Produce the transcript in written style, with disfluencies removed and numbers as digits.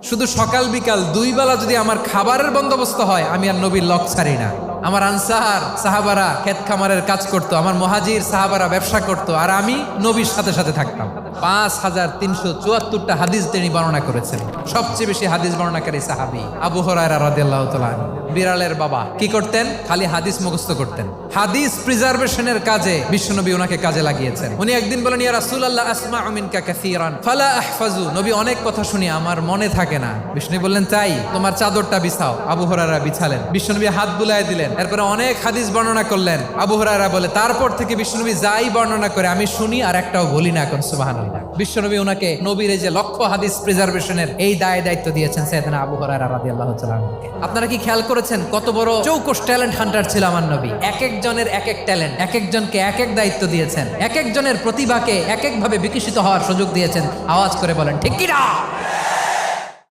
শুধু সকাল বিকাল দুই বেলা যদি আমার খাবারের বন্দোবস্ত হয়, আমি আর নবীর লক ছাড়ি না। আমার আনসার সাহাবারা ক্ষেত খামারের কাজ করতো, আমার মুহাজির সাহাবারা ব্যবসা করতো, আর আমি নবীর সাথে সাথে থাকতাম। 5374টা হাদিস তিনি বর্ণনা করেছেন। সবচেয়ে বেশি হাদিস বর্ণনাকারী সাহাবী আবু হুরায়রা রাদিয়াল্লাহু তাআলা। বিড়ালের বাবা কি করতেন? খালি হাদিস মুখস্থ করতেন। হাদিস প্রিজার্ভেশনের কাজে বিশ্বনবী ওনাকে কাজে লাগিয়েছেন। উনি একদিন বলেন, ইয়া রাসূলুল্লাহ আসমাউ মিনকা কাসীরান ফালা আহফাজু। নবী, অনেক কথা শুনি, আমার মনে থাকে না। বিষ্ণু বললেন, তাই তোমার চাদরটা বিছাও। আবু হুরায়রা বিছালেন। বিশ্বনবী হাত বুলায় দিলেন। এরপরে অনেক হাদিস বর্ণনা করলেন। আবু হুরায়রা বলে, তারপর থেকে বিশ্বনবী যাই বর্ণনা করে আমি শুনি আর একটাও বলি না। এখন সুবহানাল্লাহ। বিশ্বনবী ওনাকে নবীর এই যে লক্ষ হাদিস প্রিজার্ভেশনের এই দায়িত্ব দিয়েছেন সাইয়েদনা আবু হুরায়রা রাদিয়াল্লাহু তাআলা আনহুকে। আপনারা কি খেয়াল করেছেন কত বড় চৌকস ট্যালেন্ট হান্টার ছিল আমার নবী? এক একজনের এক এক ট্যালেন্ট, এক একজনকে এক এক দায়িত্ব দিয়েছেন, এক একজনের প্রতিভাকে এক একভাবে বিকশিত হওয়ার সুযোগ দিয়েছেন। আওয়াজ করে বলেন ঠিক কি না?